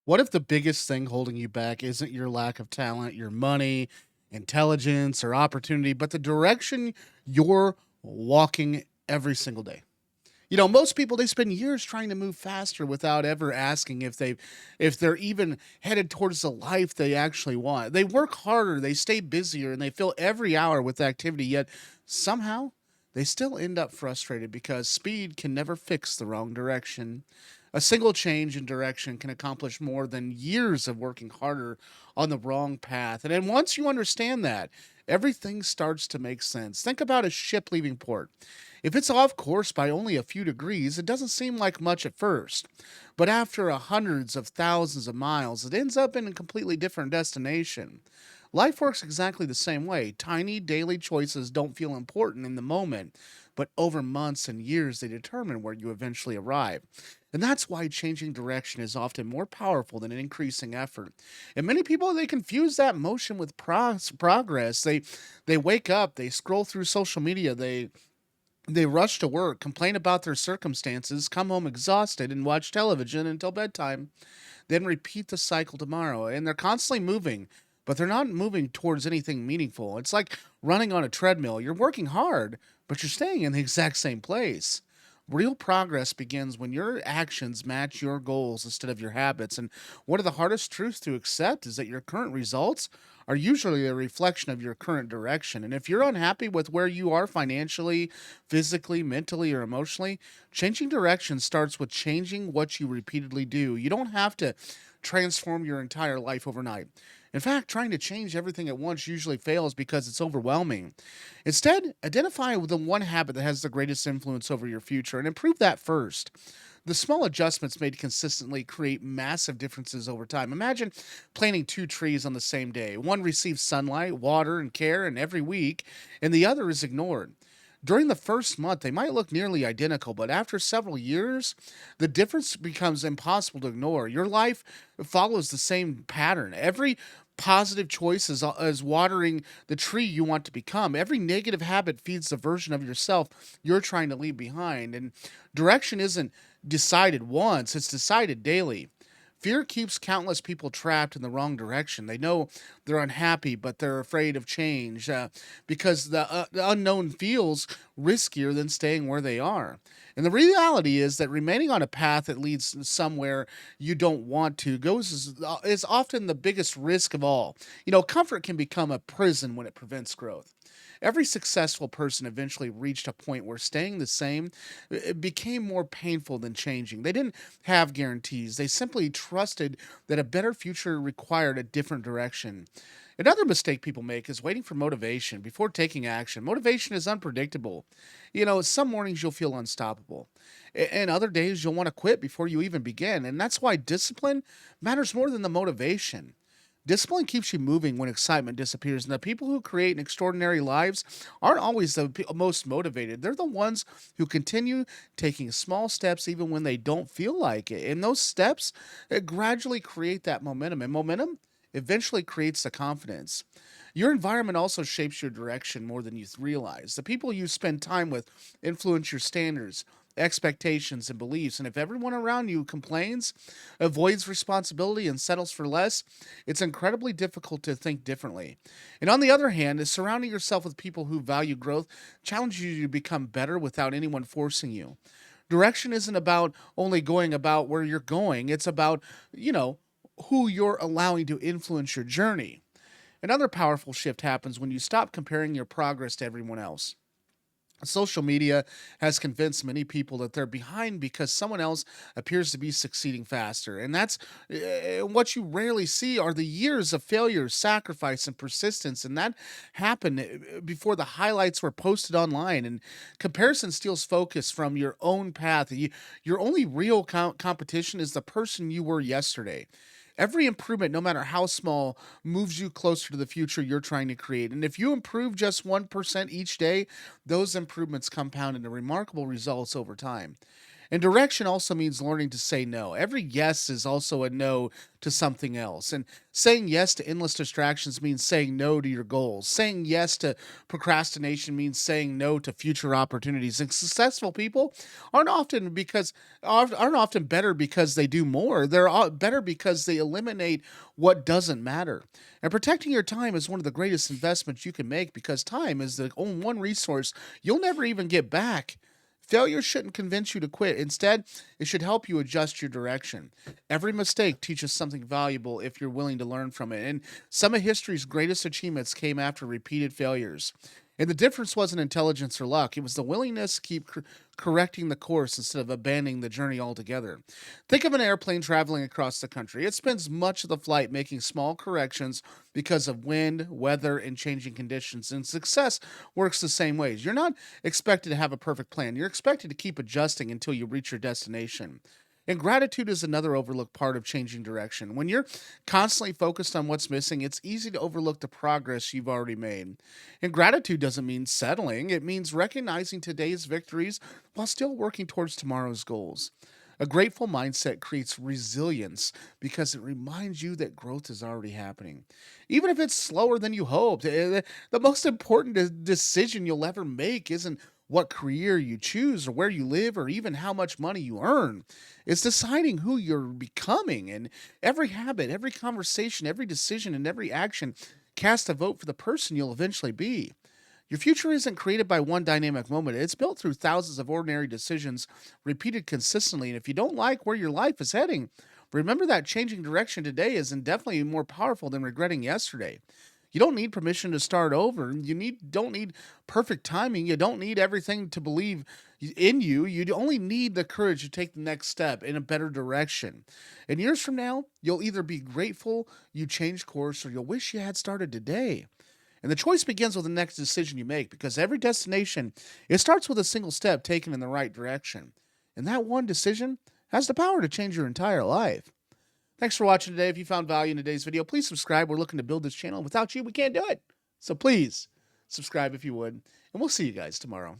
What if the biggest thing holding you back isn't your lack of talent, your money, intelligence, or opportunity, but the direction you're walking every single day? Most people they spend years trying to move faster without ever asking if they're even headed towards the life they actually want. They work harder, they stay busier, and they fill every hour with activity, yet somehow they still end up frustrated because speed can never fix the wrong direction. A single change in direction can accomplish more than years of working harder on the wrong path. And then once you understand that, everything starts to make sense. Think about a ship leaving port. If it's off course by only a few degrees, it doesn't seem like much at first. But after hundreds of thousands of miles, it ends up in a completely different destination. Life works exactly the same way. Tiny daily choices don't feel important in the moment, but over months and years, they determine where you eventually arrive. And that's why changing direction is often more powerful than an increasing effort. And many people they confuse that motion with progress. They wake up, they scroll through social media, they rush to work, complain about their circumstances, come home exhausted, and watch television until bedtime, then repeat the cycle tomorrow. And they're constantly moving, but they're not moving towards anything meaningful. It's like running on a treadmill. You're working hard, but you're staying in the exact same place. Real progress begins when your actions match your goals instead of your habits. And one of the hardest truths to accept is that your current results are usually a reflection of your current direction. And if you're unhappy with where you are financially, physically, mentally, or emotionally, changing direction starts with changing what you repeatedly do. You don't have to transform your entire life overnight. In fact, trying to change everything at once usually fails because it's overwhelming. Instead, identify with the one habit that has the greatest influence over your future and improve that first. The small adjustments made consistently create massive differences over time. Imagine planting two trees on the same day. One receives sunlight, water, and care, and every week, and the other is ignored. During the first month, they might look nearly identical, but after several years, the difference becomes impossible to ignore. Your life follows the same pattern. Every positive choice is watering the tree you want to become. Every negative habit feeds the version of yourself you're trying to leave behind. And direction isn't decided once, it's decided daily. Fear keeps countless people trapped in the wrong direction. They know they're unhappy, but they're afraid of change because the unknown feels riskier than staying where they are. And the reality is that remaining on a path that leads somewhere you don't want to is often the biggest risk of all. Comfort can become a prison when it prevents growth. Every successful person eventually reached a point where staying the same it became more painful than changing. They didn't have guarantees. They simply trusted that a better future required a different direction. Another mistake people make is waiting for motivation before taking action. Motivation is unpredictable. Some mornings you'll feel unstoppable, and other days you'll want to quit before you even begin. And that's why discipline matters more than the motivation. Discipline keeps you moving when excitement disappears, and the people who create extraordinary lives aren't always the most motivated. They're the ones who continue taking small steps even when they don't feel like it. And those steps gradually create that momentum, and momentum eventually creates the confidence. Your environment also shapes your direction more than you realize. The people you spend time with influence your standards, expectations, and beliefs. And if everyone around you complains, avoids responsibility, and settles for less, it's incredibly difficult to think differently. And on the other hand, is surrounding yourself with people who value growth challenges you to become better without anyone forcing you. Direction isn't about only going about where you're going, it's about, you know, who you're allowing to influence your journey. Another powerful shift happens when you stop comparing your progress to everyone else. Social media has convinced many people that they're behind because someone else appears to be succeeding faster. And that's what you rarely see are the years of failure, sacrifice, and persistence. And that happened before the highlights were posted online. And comparison steals focus from your own path. Your only real competition is the person you were yesterday. Every improvement, no matter how small, moves you closer to the future you're trying to create. And if you improve just 1% each day, those improvements compound into remarkable results over time. And direction also means learning to say no. Every yes is also a no to something else. And saying yes to endless distractions means saying no to your goals. Saying yes to procrastination means saying no to future opportunities. And successful people aren't often because aren't often better because they do more. Better because they eliminate what doesn't matter. And protecting your time is one of the greatest investments you can make because time is the only one resource you'll never even get back. Failure shouldn't convince you to quit. Instead, it should help you adjust your direction. Every mistake teaches something valuable if you're willing to learn from it. And some of history's greatest achievements came after repeated failures. And the difference wasn't intelligence or luck, it was the willingness to keep correcting the course instead of abandoning the journey altogether. Think of an airplane traveling across the country. It spends much of the flight making small corrections because of wind, weather, and changing conditions. And success works the same ways. You're not expected to have a perfect plan, you're expected to keep adjusting until you reach your destination. And gratitude is another overlooked part of changing direction. When you're constantly focused on what's missing, it's easy to overlook the progress you've already made. And gratitude doesn't mean settling, it means recognizing today's victories while still working towards tomorrow's goals. A grateful mindset creates resilience because it reminds you that growth is already happening. Even if it's slower than you hoped, the most important decision you'll ever make isn't what career you choose or where you live or even how much money you earn. It's deciding who you're becoming. And every habit, every conversation, every decision, and every action cast a vote for the person you'll eventually be. Your future isn't created by one dynamic moment. It's built through thousands of ordinary decisions repeated consistently. And if you don't like where your life is heading, remember that changing direction today is indefinitely more powerful than regretting yesterday. You don't need permission to start over. You don't need perfect timing. You don't need everything to believe in you. You only need the courage to take the next step in a better direction. And years from now, you'll either be grateful you changed course or you'll wish you had started today. And the choice begins with the next decision you make because every destination, it starts with a single step taken in the right direction. And that one decision has the power to change your entire life. Thanks for watching today. If you found value in today's video, please subscribe. We're looking to build this channel. Without you, we can't do it. So please subscribe if you would. And we'll see you guys tomorrow.